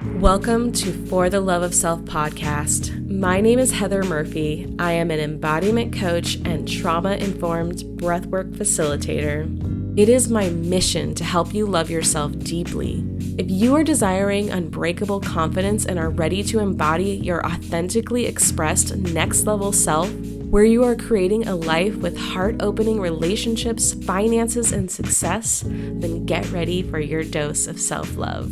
Welcome to For the Love of Self podcast. My name is Heather Murphy. I am an embodiment coach and trauma-informed breathwork facilitator. It is my mission to help you love yourself deeply. If you are desiring unbreakable confidence and are ready to embody your authentically expressed next level self, where you are creating a life with heart-opening relationships, finances, and success, then get ready for your dose of self-love.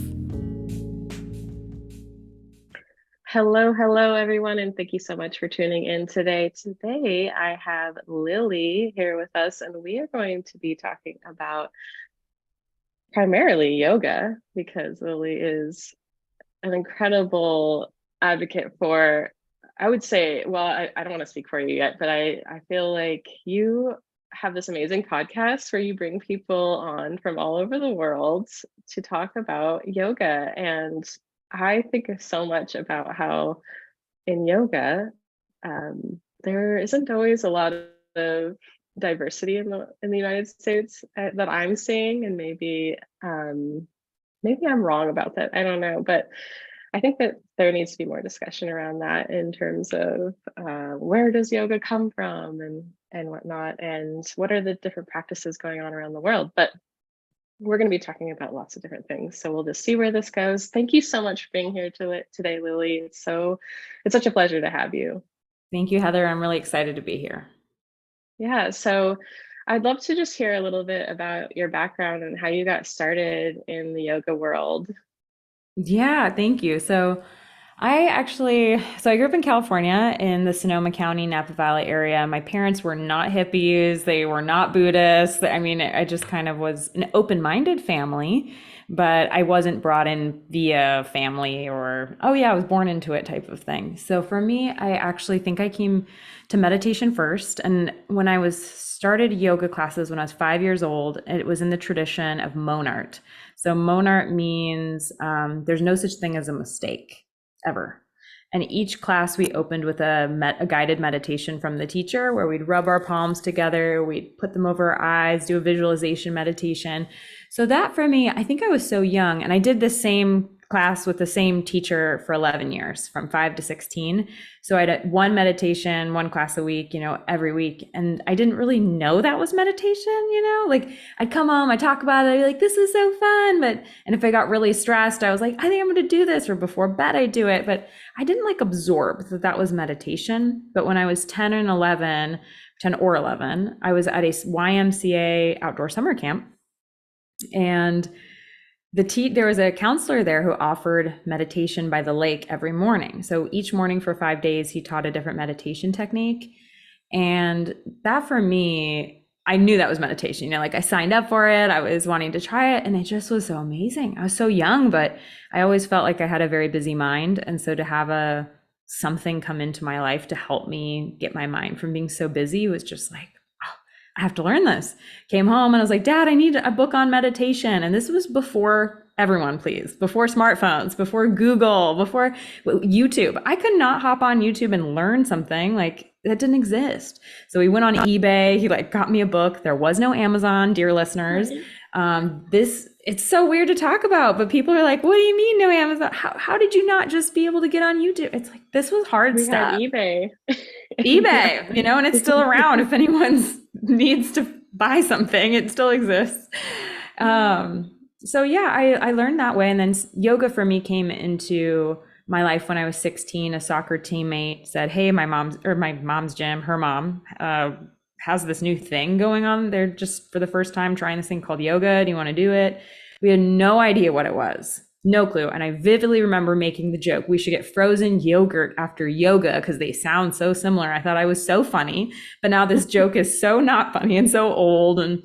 Hello, everyone, and thank you so much for tuning in today. Today, I have Lily here with us, and we are going to be talking about primarily yoga because Lily is an incredible advocate for, I would say, well, I don't want to speak for you yet, but I feel like you have this amazing podcast where you bring people on from all over the world to talk about yoga. And I think so much about how in yoga, there isn't always a lot of diversity in the United States that I'm seeing, and maybe I'm wrong about that. I don't know, but I think that there needs to be more discussion around that in terms of where does yoga come from and whatnot, and what are the different practices going on around the world. But we're going to be talking about lots of different things, so we'll just see where this goes. Thank you so much for being here today, Lily. It's such a pleasure to have you. Thank you, Heather. I'm really excited to be here. Yeah, so I'd love to just hear a little bit about your background and how you got started in the yoga world. Yeah, thank you. I grew up in California in the Sonoma County, Napa Valley area. My parents were not hippies. They were not Buddhists. I mean, I just kind of was an open-minded family, but I wasn't brought in via family or, oh yeah, I was born into it type of thing. So for me, I actually think I came to meditation first. And when I was started yoga classes when I was 5 years old, it was in the tradition of Monart. So Monart means there's no such thing as a mistake ever. And each class we opened with a guided meditation from the teacher where we'd rub our palms together, we'd put them over our eyes, do a visualization meditation. So that for me, I think I was so young, and I did the same class with the same teacher for 11 years, from 5 to 16. So I had one meditation, one class a week, every week. And I didn't really know that was meditation, like I'd come home, I'd talk about it, I'd be like, this is so fun. And if I got really stressed, I was like, I think I'm going to do this, or before bed, I do it. But I didn't absorb that was meditation. But when I was 10 or 11, I was at a YMCA outdoor summer camp. And there was a counselor there who offered meditation by the lake every morning. So each morning for 5 days, he taught a different meditation technique. And that for me, I knew that was meditation. I signed up for it. I was wanting to try it. And it just was so amazing. I was so young, but I always felt like I had a very busy mind. And so to have something come into my life to help me get my mind from being so busy was just like, I have to learn this. Came home and I was like, Dad, I need a book on meditation. And this was before everyone, please, before smartphones, before Google, before YouTube. I could not hop on YouTube and learn something that didn't exist. So we went on eBay. He got me a book. There was no Amazon, dear listeners. It's so weird to talk about, but people are like, what do you mean no Amazon? How did you not just be able to get on YouTube? It's like, this was hard stuff. We had eBay. eBay, and it's still around. If anyone needs to buy something, it still exists. So yeah, I learned that way. And then yoga for me came into my life when I was 16. A soccer teammate said, hey, my mom's gym, her mom, has this new thing going on. They're just for the first time trying this thing called yoga. Do you want to do it? We had no idea what it was. No clue. And I vividly remember making the joke, we should get frozen yogurt after yoga because they sound so similar. I thought I was so funny, but now this joke is so not funny and so old and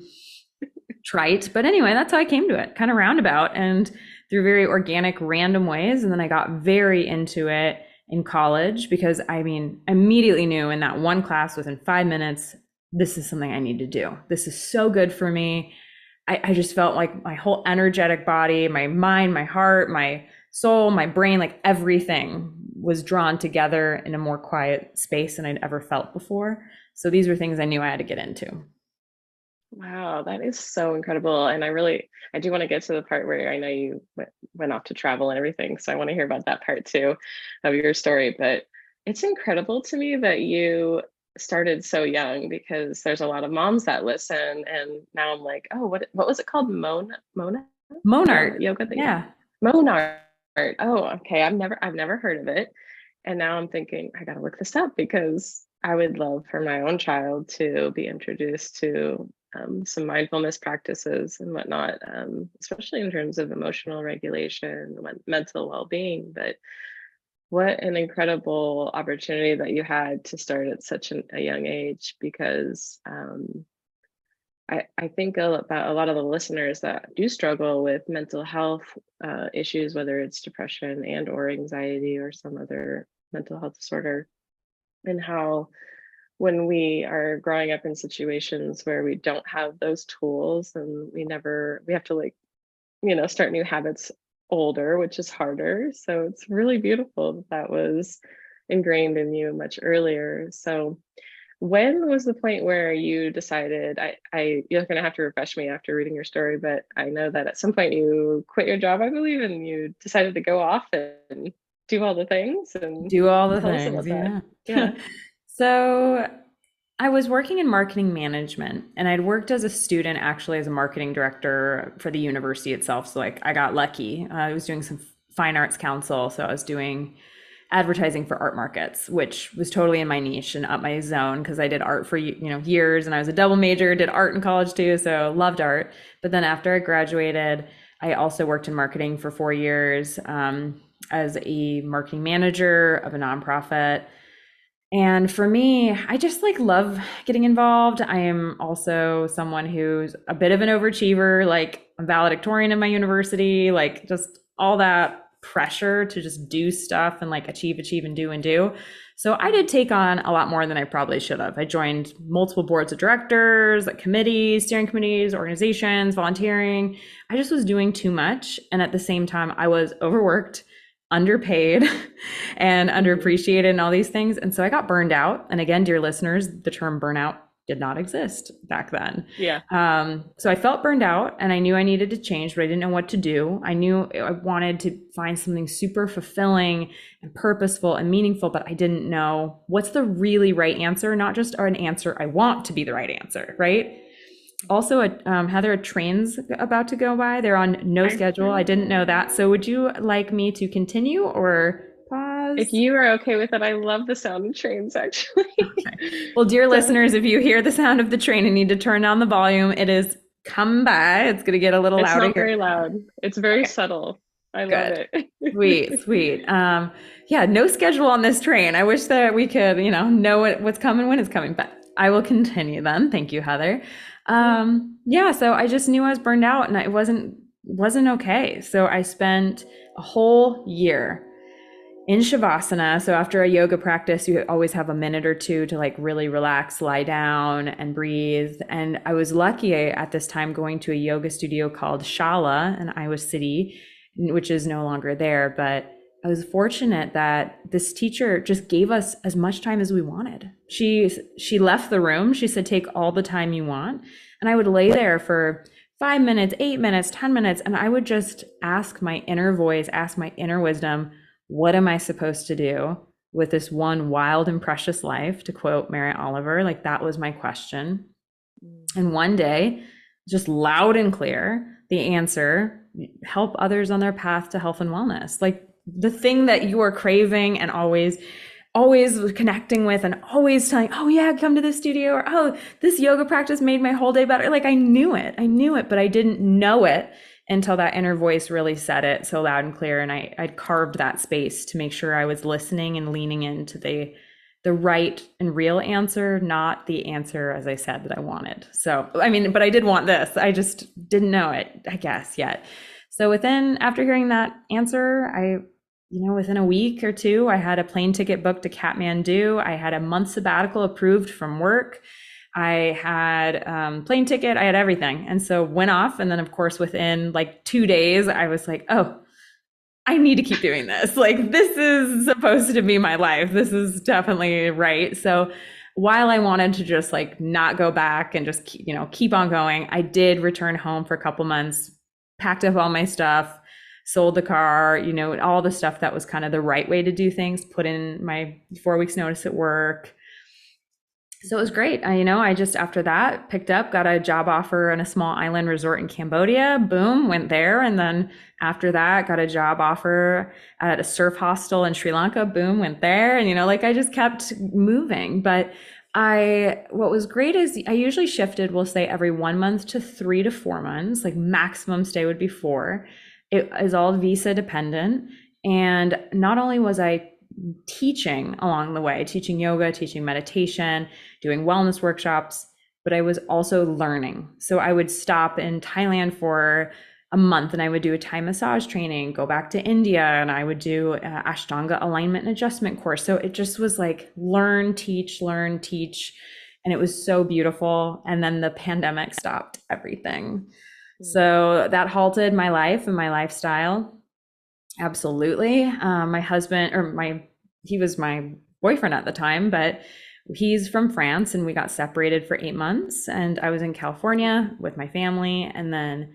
trite. But anyway, that's how I came to it, kind of roundabout and through very organic, random ways. And then I got very into it in college because I immediately knew in that one class within 5 minutes, this is something I need to do. This is so good for me. I just felt like my whole energetic body, my mind, my heart, my soul, my brain, everything was drawn together in a more quiet space than I'd ever felt before. So these were things I knew I had to get into. Wow, that is so incredible. And I do want to get to the part where I know you went off to travel and everything. So I want to hear about that part too of your story. But it's incredible to me that you started so young because there's a lot of moms that listen. And now I'm like, oh, what was it called? Mona? The Monart. yoga that you Yeah. Monart. Oh, okay. I've never heard of it. And now I'm thinking I gotta look this up because I would love for my own child to be introduced to some mindfulness practices and whatnot, especially in terms of emotional regulation, mental well-being. But what an incredible opportunity that you had to start at such a young age, because I think about a lot of the listeners that do struggle with mental health issues, whether it's depression and or anxiety or some other mental health disorder, and how when we are growing up in situations where we don't have those tools and we have to like, start new habits older, which is harder. So it's really beautiful that that was ingrained in you much earlier. So when was the point where you decided, you're going to have to refresh me after reading your story, but I know that at some point you quit your job, I believe, and you decided to go off and do all the things, and Do all the tell us things. about that. Yeah. Yeah. So I was working in marketing management and I'd worked as a student actually as a marketing director for the university itself. So like I got lucky. I was doing some fine arts council. So I was doing advertising for art markets, which was totally in my niche and up my zone because I did art for years and I was a double major, did art in college too, so loved art. But then after I graduated, I also worked in marketing for 4 years as a marketing manager of a nonprofit. And for me, I just like love getting involved. I am also someone who's a bit of an overachiever, like I'm valedictorian in my university, like just all that pressure to just do stuff and like achieve, and do. So I did take on a lot more than I probably should have. I joined multiple boards of directors, like committees, steering committees, organizations, volunteering. I just was doing too much. And at the same time, I was overworked, underpaid and Mhm. underappreciated and all these things. And so I got burned out. And again, dear listeners, the term burnout did not exist back then. Yeah. So I felt burned out and I knew I needed to change, but I didn't know what to do. I knew I wanted to find something super fulfilling and purposeful and meaningful, but I didn't know what's the really right answer, not just an answer I want to be the right answer, right? Also, Heather, a train's about to go by. They're on no I schedule. I didn't know that. So would you like me to continue or If pause? you are okay with it, I love the sound of trains actually. Okay. Well, dear So listeners, if you hear the sound of the train and need to turn down the volume, it is come by. It's going to get a little it's louder not here. very loud. It's very Okay, subtle. I love good. it. Sweet, sweet. Yeah, no schedule on this train. I wish that we could, know what's coming when it's coming, but I will continue then. Thank you, Heather. Yeah. Yeah, so I just knew I was burned out and it wasn't okay. So I spent a whole year in Shavasana. So after a yoga practice, you always have a minute or two to like really relax, lie down and breathe. And I was lucky at this time going to a yoga studio called Shala in Iowa City, which is no longer there. But I was fortunate that this teacher just gave us as much time as we wanted. She left the room. She said, take all the time you want. And I would lay there for 5 minutes, 8 minutes, 10 minutes, and I would just ask my inner voice, ask my inner wisdom, what am I supposed to do with this one wild and precious life? To quote Mary Oliver, like that was my question. And one day, just loud and clear, the answer, help others on their path to health and wellness. Like the thing that you are craving and always connecting with and always telling, oh yeah, come to the studio, or oh, this yoga practice made my whole day better. Like I knew it, but I didn't know it until that inner voice really said it so loud and clear. And I'd carved that space to make sure I was listening and leaning into the right and real answer, not the answer, as I said, that I wanted. So, I mean, but I did want this. I just didn't know it, I guess, yet. So after hearing that answer, within a week or two, I had a plane ticket booked to Kathmandu. I had a month sabbatical approved from work. I had plane ticket. I had everything. And so went off. And then, of course, within like 2 days, I was like, oh, I need to keep doing this. Like, this is supposed to be my life. This is definitely right. So while I wanted to just like not go back and just keep on going, I did return home for a couple months, packed up all my stuff, sold the car, all the stuff that was kind of the right way to do things, put in my 4 weeks notice at work. So it was great. I just after that picked up, got a job offer in a small island resort in Cambodia. Boom, went there. And then after that, got a job offer at a surf hostel in Sri Lanka. Boom, went there. And, like I just kept moving. But what was great is I usually shifted, we'll say every 1 month to 3 to 4 months, like maximum stay would be 4. It is all visa dependent. And not only was I teaching along the way, teaching yoga, teaching meditation, doing wellness workshops, but I was also learning. So I would stop in Thailand for a month and I would do a Thai massage training, go back to India and I would do Ashtanga alignment and adjustment course. So it just was like learn, teach, learn, teach. And it was so beautiful. And then the pandemic stopped everything. So that halted my life and my lifestyle. Absolutely. My husband, he was my boyfriend at the time, but he's from France and we got separated for 8 months. And I was in California with my family and then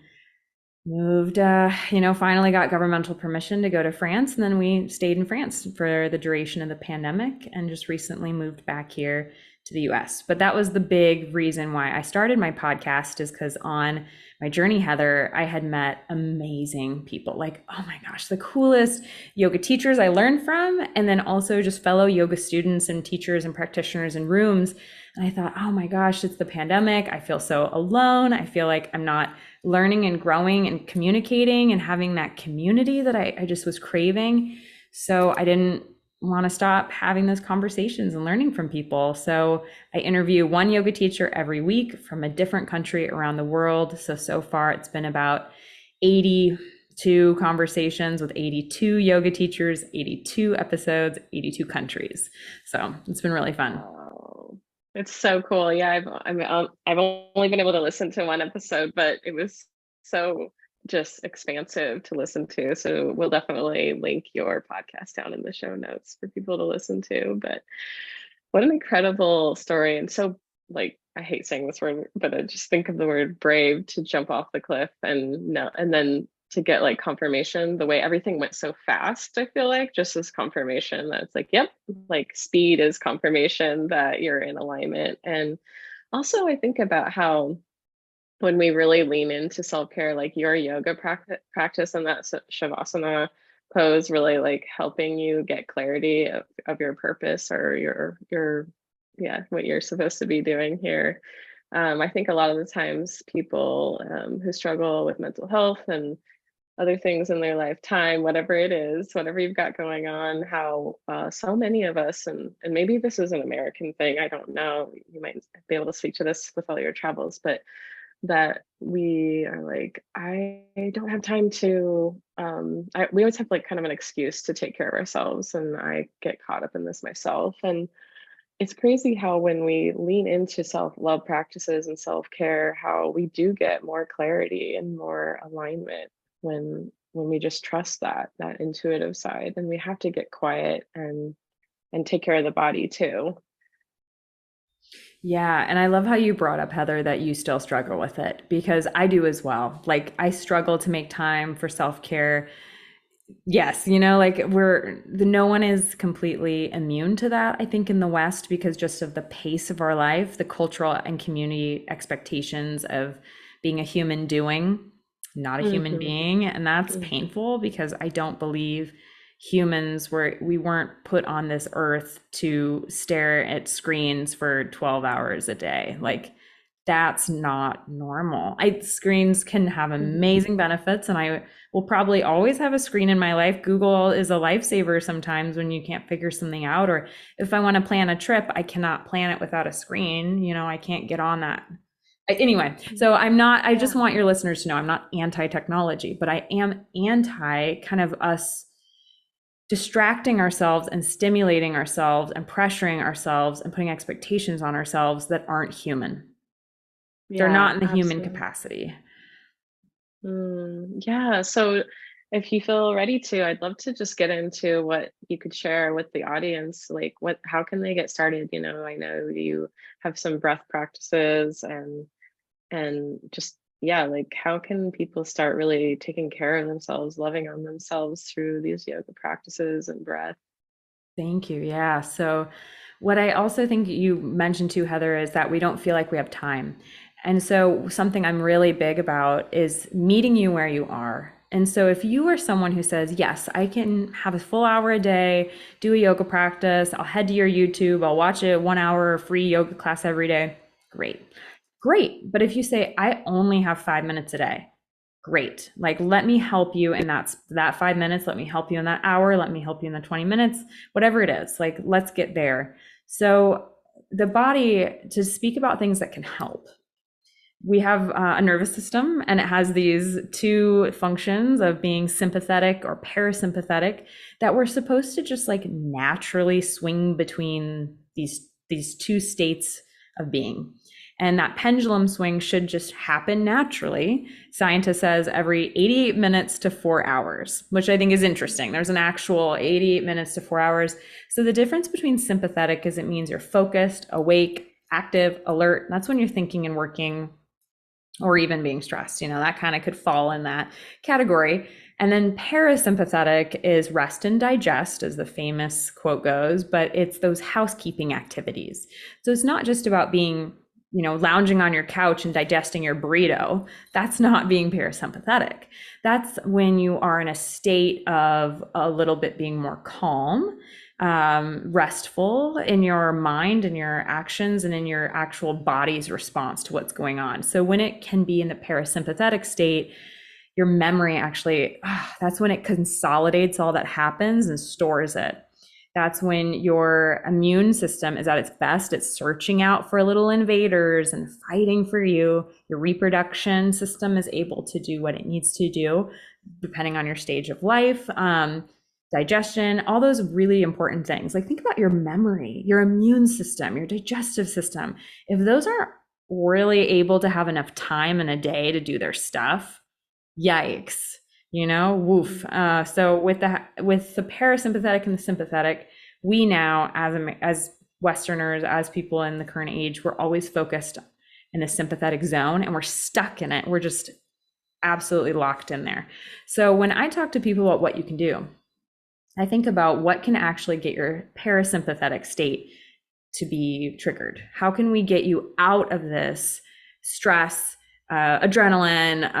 moved, finally got governmental permission to go to France. And then we stayed in France for the duration of the pandemic and just recently moved back here to the US. But that was the big reason why I started my podcast, is because on my journey, Heather, I had met amazing people. Like, oh my gosh, the coolest yoga teachers I learned from, and then also just fellow yoga students and teachers and practitioners in rooms. And I thought, oh my gosh, it's the pandemic. I feel so alone. I feel like I'm not learning and growing and communicating and having that community that I just was craving. So I didn't want to stop having those conversations and learning from people. So I interview one yoga teacher every week from a different country around the world. So far it's been about 82 conversations with 82 yoga teachers, 82 episodes, 82 countries. So it's been really fun. Wow. It's so cool. Yeah, I've only been able to listen to one episode, but it was so just expansive to listen to. So we'll definitely link your podcast down in the show notes for people to listen to. But what an incredible story. And so, like, I hate saying this word, but I just think of the word brave, to jump off the cliff and no, and then to get like confirmation, the way everything went so fast. I feel like just as confirmation that it's like, yep, like speed is confirmation that you're in alignment. And also I think about how when we really lean into self-care, like your yoga practice and that shavasana pose really like helping you get clarity of your purpose or your yeah, what you're supposed to be doing here. I think a lot of the times people who struggle with mental health and other things in their lifetime, whatever it is, whatever you've got going on, how so many of us, and maybe this is an American thing, I don't know, you might be able to speak to this with all your travels, but that we are like, I don't have time to, we always have like kind of an excuse to take care of ourselves. And I get caught up in this myself. And it's crazy how when we lean into self-love practices and self-care, how we do get more clarity and more alignment when we just trust that intuitive side. And we have to get quiet and take care of the body too. Yeah, and I love how you brought up, Heather, that you still struggle with it because I do as well. Like I struggle to make time for self-care. Yes, like no one is completely immune to that, I think, in the West because just of the pace of our life, the cultural and community expectations of being a human doing, not a human Mm-hmm. being. And that's Mm-hmm. painful because I don't believe we weren't put on this earth to stare at screens for 12 hours a day. Like that's not normal. Screens can have Mm-hmm. amazing benefits and I will probably always have a screen in my life. Google is a lifesaver sometimes when you can't figure something out, or if I want to plan a trip, I cannot plan it without a screen. I can't get on that. Anyway, so I just Yeah. want your listeners to know I'm not anti technology, but I am anti kind of us distracting ourselves and stimulating ourselves and pressuring ourselves and putting expectations on ourselves that aren't human. They're Yeah, not in the human absolutely. capacity. Yeah. So if you feel ready to, I'd love to just get into what you could share with the audience. Like how can they get started? I know you have some breath practices and just, yeah, like how can people start really taking care of themselves, loving on themselves through these yoga practices and breath? Thank you. Yeah. So, what I also think you mentioned too, Heather, is that we don't feel like we have time. And so, something I'm really big about is meeting you where you are. And so, if you are someone who says, yes, I can have a full hour a day, do a yoga practice, I'll head to your YouTube, I'll watch a 1 hour free yoga class every day, great. Great. But if you say, I only have 5 minutes a day, great. Like, let me help you in that 5 minutes. Let me help you in that hour. Let me help you in the 20 minutes, whatever it is. Like, let's get there. So, the body, to speak about things that can help, we have a nervous system, and it has these two functions of being sympathetic or parasympathetic that we're supposed to just like naturally swing between these two states of being. And that pendulum swing should just happen naturally. Scientist says every 88 minutes to 4 hours, which I think is interesting. There's an actual 88 minutes to 4 hours. So the difference between sympathetic is it means you're focused, awake, active, alert. That's when you're thinking and working or even being stressed. That kind of could fall in that category. And then parasympathetic is rest and digest, as the famous quote goes, but it's those housekeeping activities. So it's not just about being, lounging on your couch and digesting your burrito. That's not being parasympathetic. That's when you are in a state of a little bit being more calm, restful in your mind and your actions and in your actual body's response to what's going on. So when it can be in the parasympathetic state, your memory actually, that's when it consolidates all that happens and stores it. That's when your immune system is at its best. It's searching out for little invaders and fighting for you. Your reproduction system is able to do what it needs to do, depending on your stage of life. Digestion, all those really important things. Like, think about your memory, your immune system, your digestive system. If those aren't really able to have enough time in a day to do their stuff, yikes, woof. So with the parasympathetic and the sympathetic, we now as Westerners, as people in the current age, we're always focused in the sympathetic zone and we're stuck in it. We're just absolutely locked in there. So when I talk to people about what you can do, I think about what can actually get your parasympathetic state to be triggered. How can we get you out of this stress, adrenaline,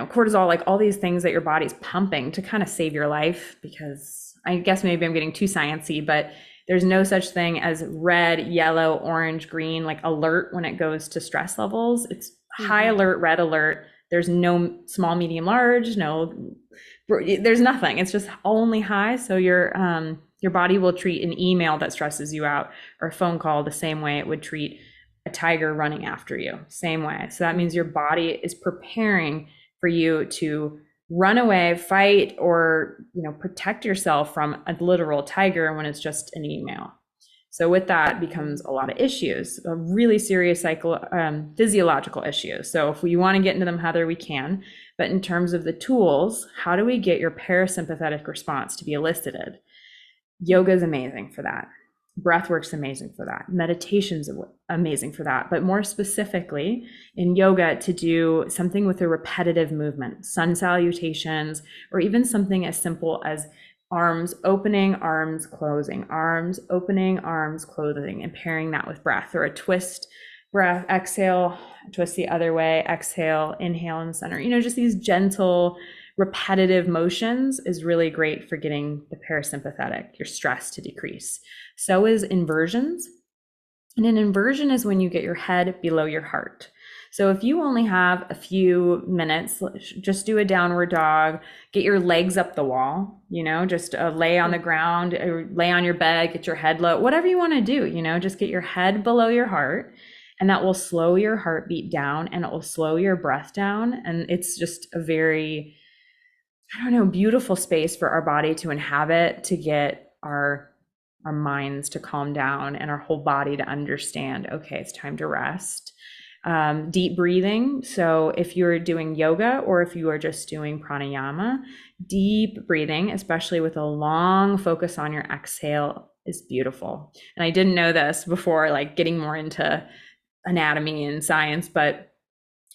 cortisol, like all these things that your body's pumping to kind of save your life? Because I guess maybe I'm getting too sciencey, but there's no such thing as red, yellow, orange, green, like alert when it goes to stress levels. It's high alert, red alert. There's no small, medium, large, there's nothing. It's just only high. So your body will treat an email that stresses you out or a phone call the same way it would treat a tiger running after you, same way. So that means your body is preparing for you to run away, fight, or protect yourself from a literal tiger when it's just an email. So with that becomes a lot of issues, a really serious physiological issues. So if we want to get into them, Heather, we can. But in terms of the tools, how do we get your parasympathetic response to be elicited? Yoga is amazing for that. Breathwork's amazing for that. Meditation's amazing for that. But more specifically in yoga, to do something with a repetitive movement, sun salutations, or even something as simple as arms opening, arms closing, arms opening, arms closing, and pairing that with breath, or a twist breath, exhale, twist the other way, exhale, inhale in the center. Just these gentle, repetitive motions is really great for getting the parasympathetic, your stress, to decrease. So is inversions. And an inversion is when you get your head below your heart. So if you only have a few minutes, just do a downward dog, get your legs up the wall, just lay on the ground, or lay on your bed, get your head low, whatever you want to do, just get your head below your heart. And that will slow your heartbeat down and it will slow your breath down. And it's just a very, beautiful space for our body to inhabit, to get our minds to calm down and our whole body to understand, okay, it's time to rest. Deep breathing. So if you're doing yoga or if you are just doing pranayama, deep breathing, especially with a long focus on your exhale, is beautiful. And I didn't know this before, like getting more into anatomy and science, but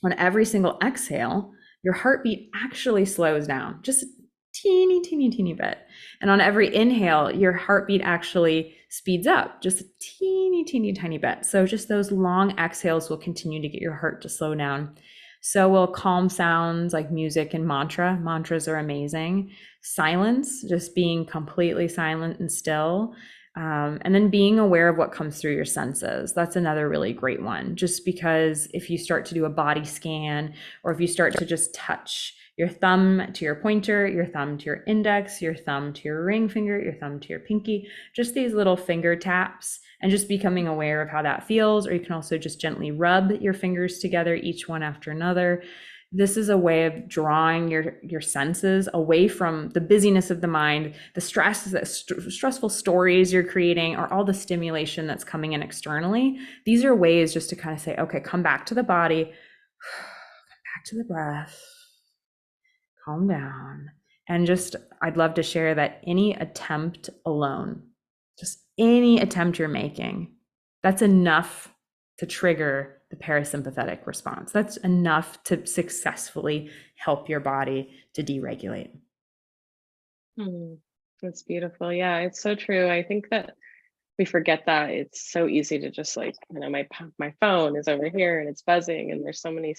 on every single exhale, your heartbeat actually slows down just a teeny, teeny, teeny bit. And on every inhale, your heartbeat actually speeds up just a teeny, teeny, tiny bit. So just those long exhales will continue to get your heart to slow down. So will calm sounds like music and mantra. Mantras are amazing. Silence, just being completely silent and still. And then being aware of what comes through your senses. That's another really great one. Just because if you start to do a body scan, or if you start to just touch your thumb to your pointer, your thumb to your index, your thumb to your ring finger, your thumb to your pinky, just these little finger taps, and just becoming aware of how that feels. Or you can also just gently rub your fingers together, each one after another. This is a way of drawing your senses away from the busyness of the mind, the stressful stories you're creating, or all the stimulation that's coming in externally. These are ways just to kind of say, okay, come back to the body, back to the breath, calm down. And just, I'd love to share that any attempt alone, just any attempt you're making, that's enough to trigger the parasympathetic response. That's enough to successfully help your body to deregulate. Mm, that's beautiful. Yeah, it's so true. I think that we forget that it's so easy to just like, my phone is over here and it's buzzing, and there's so many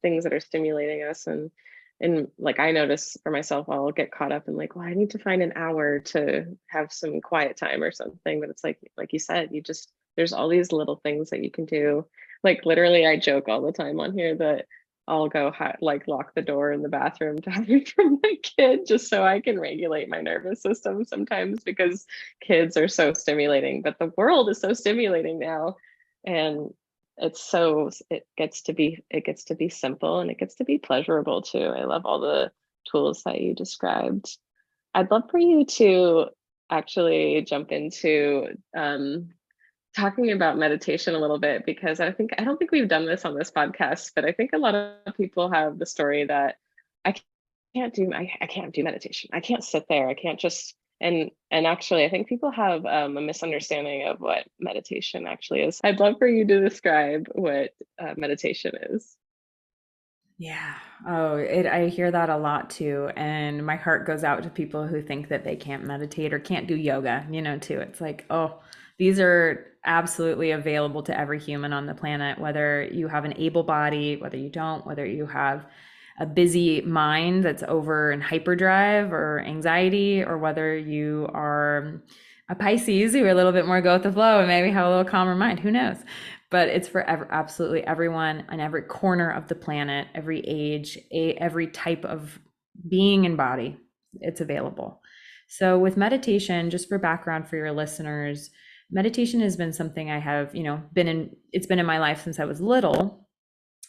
things that are stimulating us. And like I notice for myself, I'll get caught up in like, well, I need to find an hour to have some quiet time or something. But it's like you said, you just there's all these little things that you can do. Like literally, I joke all the time on here that I'll go like lock the door in the bathroom to hide it from my kid just so I can regulate my nervous system sometimes, because kids are so stimulating, but the world is so stimulating now. And it gets to be simple, and it gets to be pleasurable too. I love all the tools that you described. I'd love for you to actually jump into talking about meditation a little bit, because I don't think we've done this on this podcast, but I think a lot of people have the story that I I can't do meditation. I can't sit there. I can't just and actually I think people have a misunderstanding of what meditation actually is. I'd love for you to describe what meditation is. Yeah. Oh, I hear that a lot too. And my heart goes out to people who think that they can't meditate or can't do yoga, too. It's like, oh, these are absolutely available to every human on the planet, whether you have an able body, whether you don't, whether you have a busy mind that's over in hyperdrive or anxiety, or whether you are a Pisces who are a little bit more go with the flow and maybe have a little calmer mind. Who knows? But it's for absolutely everyone on every corner of the planet, every age, every type of being and body. It's available. So with meditation, just for background for your listeners, meditation has been something I have, it's been in my life since I was little,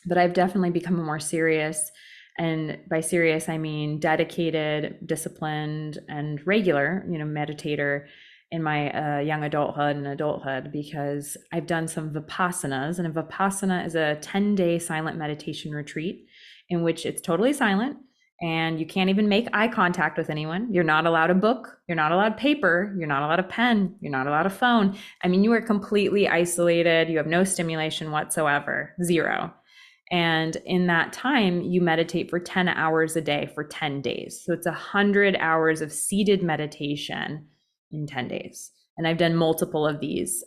but I've definitely become more serious. And by serious, I mean dedicated, disciplined, and regular, meditator in my young adulthood and adulthood, because I've done some Vipassanas. And a Vipassana is a 10-day silent meditation retreat in which it's totally silent and you can't even make eye contact with anyone. You're not allowed a book. You're not allowed paper. You're not allowed a pen. You're not allowed a phone. I mean, you are completely isolated. You have no stimulation whatsoever, zero. And in that time, you meditate for 10 hours a day for 10 days. So it's 100 hours of seated meditation in 10 days. And I've done multiple of these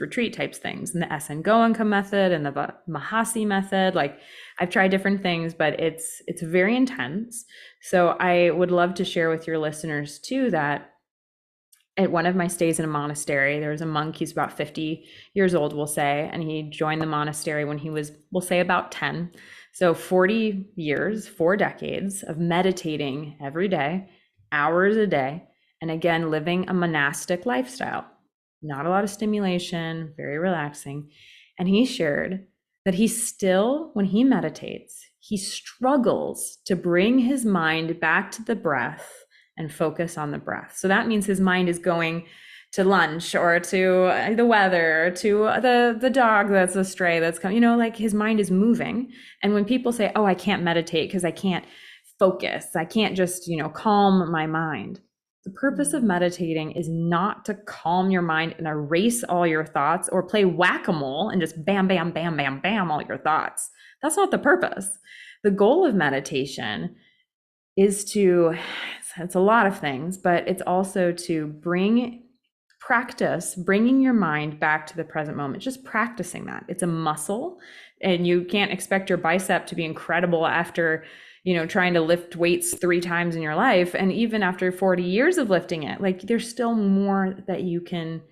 retreat types things, and the SN Goenka method and the Mahasi method. Like I've tried different things, but it's very intense. So I would love to share with your listeners too that at one of my stays in a monastery, there was a monk, he's about 50 years old, we'll say, and he joined the monastery when he was, we'll say, about 10. So 40 years, 4 decades of meditating every day, hours a day, and again, living a monastic lifestyle. Not a lot of stimulation, very relaxing. And he shared that he still, when he meditates, he struggles to bring his mind back to the breath and focus on the breath. So that means his mind is going to lunch or to the weather, to the dog that's a stray that's coming, like his mind is moving. And when people say, oh, I can't meditate because I can't focus, I can't just, calm my mind. The purpose of Mm. meditating is not to calm your mind and erase all your thoughts or play whack-a-mole and just bam, bam, bam, bam, bam, all your thoughts. That's not the purpose. The goal of meditation is to, it's a lot of things, but it's also to practice bringing your mind back to the present moment, just practicing that. It's a muscle, and you can't expect your bicep to be incredible after, trying to lift weights 3 times in your life. And even after 40 years of lifting it, like there's still more that you can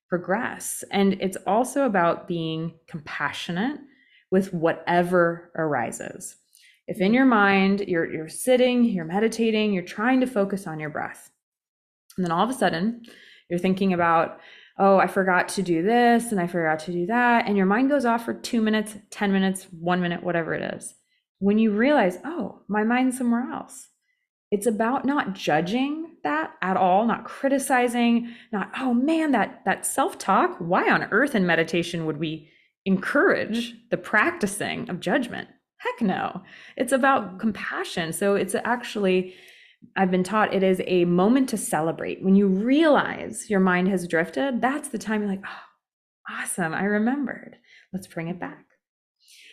progress. And it's also about being compassionate with whatever arises. If in your mind you're sitting, you're meditating, you're trying to focus on your breath, and then all of a sudden you're thinking about, oh, I forgot to do this and I forgot to do that, and your mind goes off for 2 minutes, 10 minutes, 1 minute, whatever it is. When you realize, oh, my mind's somewhere else, it's about not judging that at all, not criticizing, not, oh man, that self-talk. Why on earth in meditation would we encourage the practicing of judgment? Heck no. It's about Mm. compassion. So it's actually, I've been taught, it is a moment to celebrate. When you realize your mind has drifted, that's the time you're like, oh, awesome, I remembered. Let's bring it Mm. back.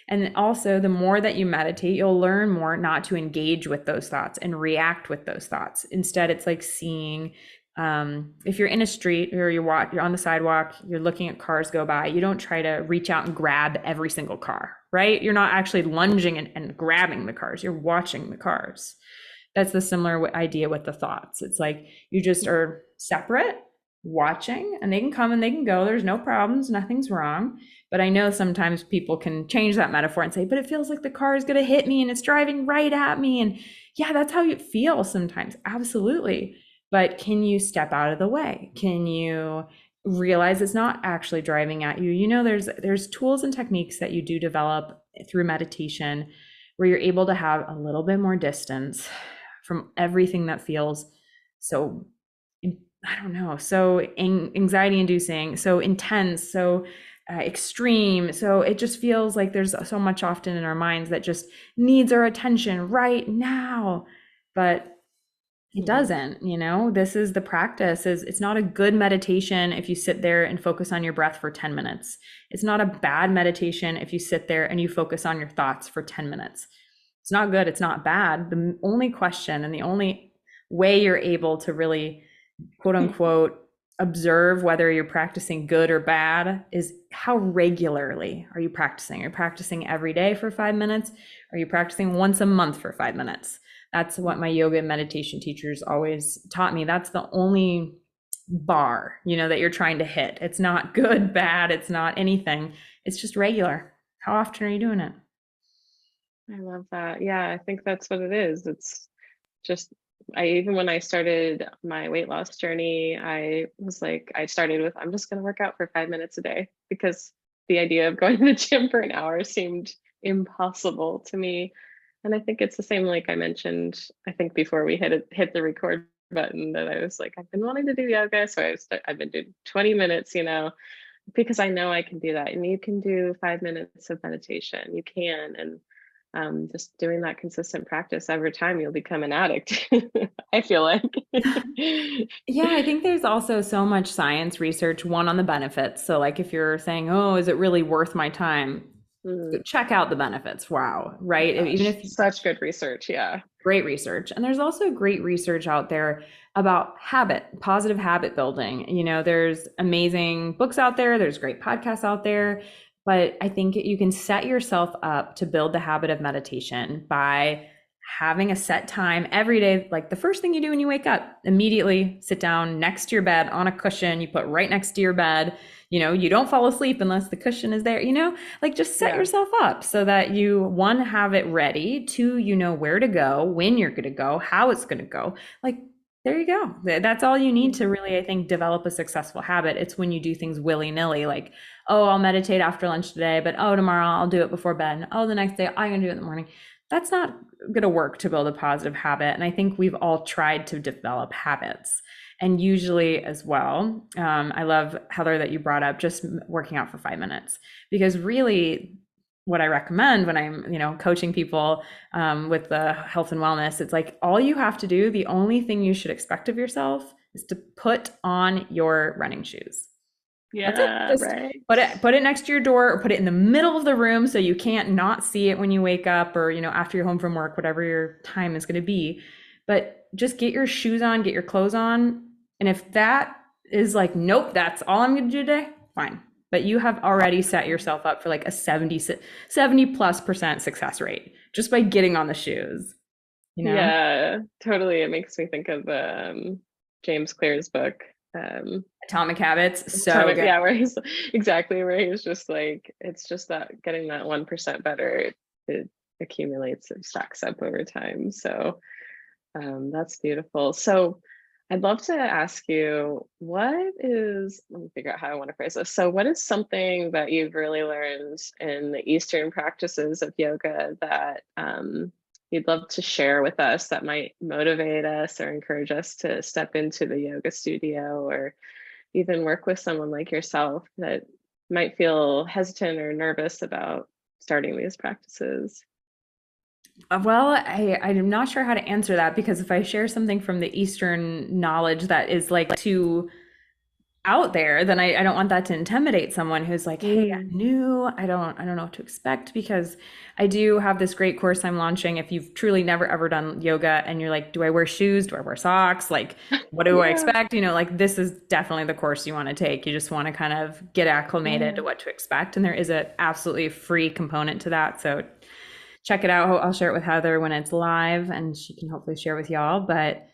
And also, the more that you meditate, you'll learn more not to engage with those thoughts and react with those thoughts. Instead, it's like seeing, if you're in a street or you're on the sidewalk, you're looking at cars go by, you don't try to reach out and grab every single car, right? You're not actually lunging and grabbing the cars, you're watching the cars. That's the similar idea with the thoughts. It's like you just are separate, watching, and they can come and they can go. There's no problems, nothing's wrong. But I know sometimes people can change that metaphor and say, but it feels like the car is going to hit me and it's driving right at me. And yeah, that's how you feel sometimes. Absolutely. But can you step out of the way? Can you realize it's not actually driving at you? There's tools and techniques that you do develop through meditation where you're able to have a little bit more distance from everything that feels so, I don't know, so anxiety inducing, so intense, so extreme. So it just feels like there's so much often in our minds that just needs our attention right now. But it Mm. doesn't, this is the practice. Is It's not a good meditation if you sit there and focus on your breath for 10 minutes. It's not a bad meditation if you sit there and you focus on your thoughts for 10 minutes. It's not good, it's not bad. The only question and the only way you're able to really, quote unquote, observe whether you're practicing good or bad is how regularly are you practicing? Are you practicing every day for 5 minutes? Are you practicing once a month for 5 minutes? That's what my yoga and meditation teachers always taught me. That's the only bar, that you're trying to hit. It's not good, bad, it's not anything. It's just regular. How often are you doing it? I love that. Yeah, I think that's what it is. It's just, even when I started my weight loss journey, I was like, I started with, I'm just going to work out for 5 minutes a day, because the idea of going to the gym for an hour seemed impossible to me. And I think it's the same, like I mentioned, I think before we hit the record button, that I was like, I've been wanting to do yoga. So I've been doing 20 minutes, because I know I can do that. And you can do 5 minutes of meditation. You can. And just doing that consistent practice over time, you'll become an addict. I feel like. Yeah, I think there's also so much science research, one on the benefits. So, like, if you're saying, oh, is it really worth my time? Mm, Check out the benefits. Wow, right? Even gosh, if such good research. Yeah. great research. And there's also great research out there about positive habit building. There's amazing books out there, there's great podcasts out there, but I think you can set yourself up to build the habit of meditation by having a set time every day. Like the first thing you do when you wake up, immediately sit down next to your bed on a cushion you put right next to your bed. You don't fall asleep unless the cushion is there, like just set Yeah. yourself up so that you, one, have it ready, two, you know where to go, when you're going to go, how it's going to go. Like, there you go. That's all you need to really, I think, develop a successful habit. It's when you do things willy-nilly, like, oh, I'll meditate after lunch today, but oh, tomorrow I'll do it before bed. Oh, the next day I'm going to do it in the morning. that's not going to work to build a positive habit. And I think we've all tried to develop habits. And usually, as well, I love, Heather, that you brought up just working out for 5 minutes, because really, what I recommend when I'm, coaching people with the health and wellness, it's like all you have to do, the only thing you should expect of yourself is to put on your running shoes. That's it. Yeah, Just right. put it next to your door, or put it in the middle of the room so you can't not see it when you wake up, or after you're home from work, whatever your time is going to be. But just get your shoes on, get your clothes on. And if that is like, nope, that's all I'm going to do today, fine. But you have already set yourself up for like a 70+ % success rate just by getting on the shoes, you know? Yeah, totally. It makes me think of James Clear's book. Atomic Habits, so Atomic, good. yeah, where he's exactly where he's just like, it's just that getting that 1% better, it accumulates, it stacks up over time. So that's beautiful. So I'd love to ask you, let me figure out how I want to phrase this. So, what is something that you've really learned in the Eastern practices of yoga that you'd love to share with us that might motivate us or encourage us to step into the yoga studio or even work with someone like yourself that might feel hesitant or nervous about starting these practices? Well, I'm not sure how to answer that, because if I share something from the Eastern knowledge that is like too out there, then I don't want that to intimidate someone who's like, hey, Mm. I'm new. I don't know what to expect, because I do have this great course I'm launching. If you've truly never ever done yoga and you're like, do I wear shoes? Do I wear socks? Like, what do I Yeah, expect? Like this is definitely the course you want to take. You just want to kind of get acclimated yeah. to what to expect. And there is a absolutely free component to that. So check it out. I'll share it with Heather when it's live, and she can hopefully share with y'all. But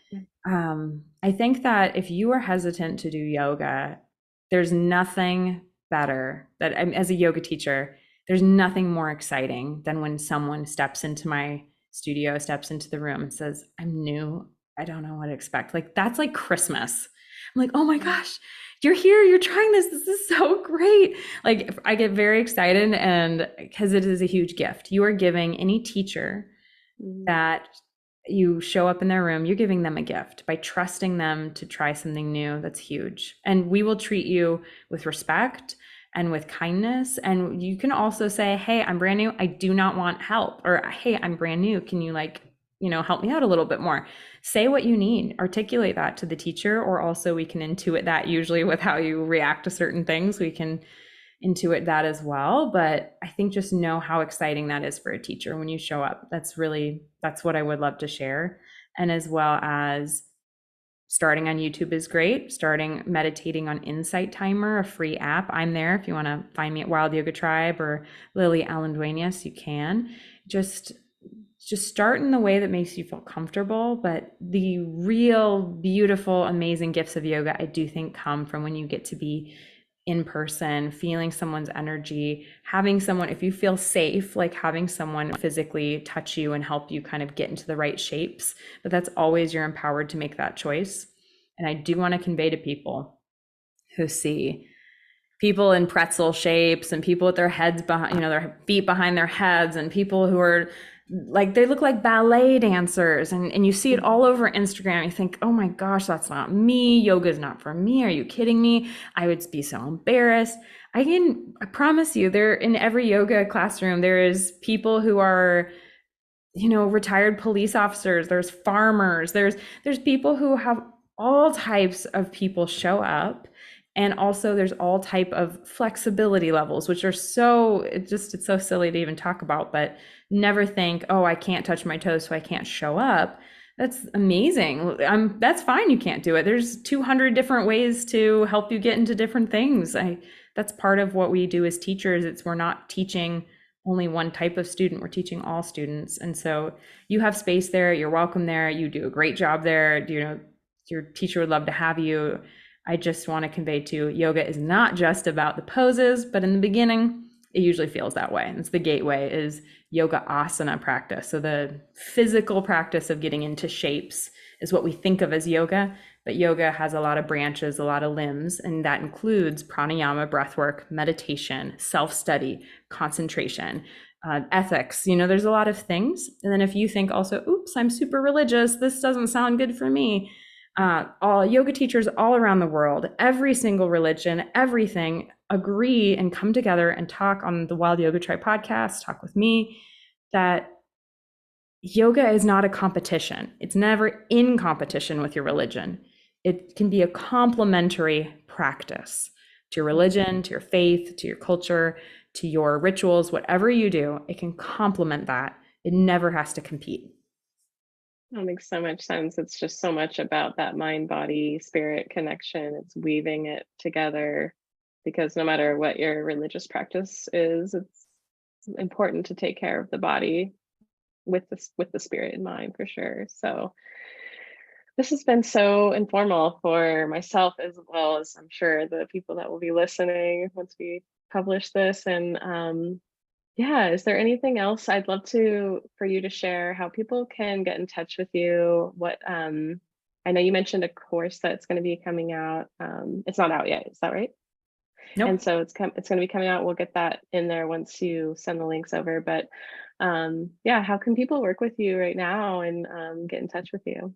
I think that if you are hesitant to do yoga, there's nothing better that, as a yoga teacher, there's nothing more exciting than when someone steps into my studio, steps into the room and says, I'm new. I don't know what to expect. Like, that's like Christmas. I'm like, oh my gosh, you're here. You're trying this. This is so great. Like, I get very excited, and because it is a huge gift. You are giving any teacher Mm. that you show up in their room, you're giving them a gift by trusting them to try something new. That's huge. And we will treat you with respect and with kindness. And you can also say, hey, I'm brand new. I do not want help. Or, hey, I'm brand new. Can you, like, help me out a little bit more? Say what you need, articulate that to the teacher, or also we can intuit that usually with how you react to certain things. We can intuit that as well. But I think just know how exciting that is for a teacher when you show up. That's what I would love to share. And as well as starting on YouTube is great. Starting meditating on Insight Timer, a free app. I'm there. If you want to find me at Wild Yoga Tribe or Lily Allen-Duenas, you can. Just start in the way that makes you feel comfortable. But the real beautiful, amazing gifts of yoga, I do think, come from when you get to be in person, feeling someone's energy, having someone, if you feel safe, like having someone physically touch you and help you kind of get into the right shapes. But that's always, you're empowered to make that choice. And I do want to convey to people who see people in pretzel shapes, and people with their heads behind, their feet behind their heads, and people who are like, they look like ballet dancers, and you see it all over Instagram. You think, oh my gosh, that's not me. Yoga is not for me. Are you kidding me? I would be so embarrassed. I promise you, there, in every yoga classroom, there is people who are, retired police officers, there's farmers, there's people who have all types of people show up. And also there's all type of flexibility levels, which are it's so silly to even talk about. But never think, oh, I can't touch my toes, so I can't show up. That's amazing. That's fine, you can't do it. There's 200 different ways to help you get into different things. That's part of what we do as teachers. We're not teaching only one type of student, we're teaching all students. And so you have space there, you're welcome there, you do a great job there. Your teacher would love to have you. I just want to convey to yoga is not just about the poses, but in the beginning, it usually feels that way. And it's the gateway is yoga asana practice. So the physical practice of getting into shapes is what we think of as yoga, but yoga has a lot of branches, a lot of limbs, and that includes pranayama, breath work, meditation, self-study, concentration, ethics. There's a lot of things. And then if you think also, oops, I'm super religious, this doesn't sound good for me. All yoga teachers all around the world, every single religion, everything agree and come together and talk on the Wild Yoga Tribe podcast, talk with me, that yoga is not a competition. It's never in competition with your religion. It can be a complementary practice to your religion, to your faith, to your culture, to your rituals, whatever you do, it can complement that. It never has to compete. That makes so much sense. It's just so much about that mind, body, spirit connection. It's weaving it together because no matter what your religious practice is, it's important to take care of the body with the spirit in mind for sure. So this has been so informal for myself as well as I'm sure the people that will be listening once we publish this. And yeah, is there anything else I'd love for you to share how people can get in touch with you? What I know you mentioned a course that's going to be coming out. It's not out yet, is that right? And Nope. so it's going to be coming out. We'll get that in there once you send the links over. But yeah, how can people work with you right now and get in touch with you?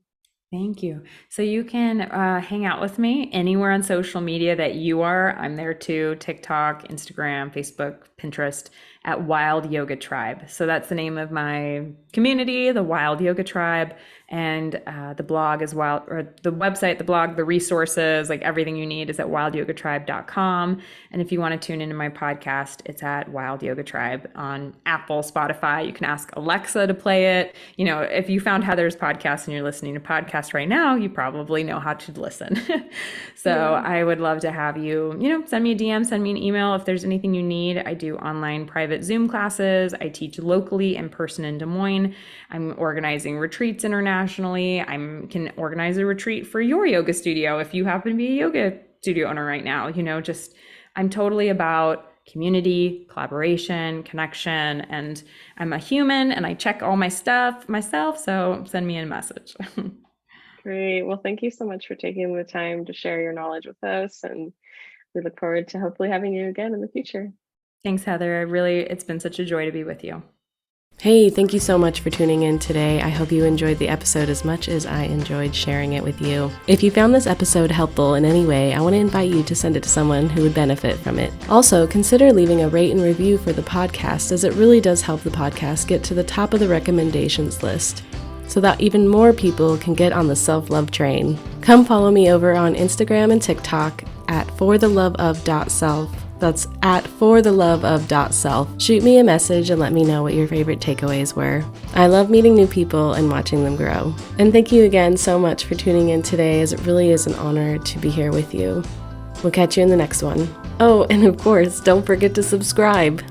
Thank you. So you can hang out with me anywhere on social media that you are. I'm there too: TikTok, Instagram, Facebook, Pinterest, at Wild Yoga Tribe. So that's the name of my community, the Wild Yoga Tribe, and the blog as well, or the website, the blog, the resources, like everything you need is at wildyogatribe.com. And if you want to tune into my podcast, it's at Wild Yoga Tribe on Apple, Spotify. You can ask Alexa to play it. If you found Heather's podcast and you're listening to podcasts right now, you probably know how to listen. So Yeah. I would love to have you, send me a DM, send me an email if there's anything you need. I do online private Zoom classes. I teach locally in person in Des Moines. I'm organizing retreats internationally. I can organize a retreat for your yoga studio if you happen to be a yoga studio owner right now. I'm totally about community, collaboration, connection, and I'm a human and I check all my stuff myself, so send me a message. Great. Well, thank you so much for taking the time to share your knowledge with us. And we look forward to hopefully having you again in the future. Thanks, Heather. It's been such a joy to be with you. Hey, thank you so much for tuning in today. I hope you enjoyed the episode as much as I enjoyed sharing it with you. If you found this episode helpful in any way, I want to invite you to send it to someone who would benefit from it. Also, consider leaving a rate and review for the podcast, as it really does help the podcast get to the top of the recommendations list, so that even more people can get on the self-love train. Come follow me over on Instagram and TikTok at fortheloveof.self. That's at fortheloveof.self. Shoot me a message and let me know what your favorite takeaways were. I love meeting new people and watching them grow. And thank you again so much for tuning in today, as it really is an honor to be here with you. We'll catch you in the next one. Oh, and of course, don't forget to subscribe.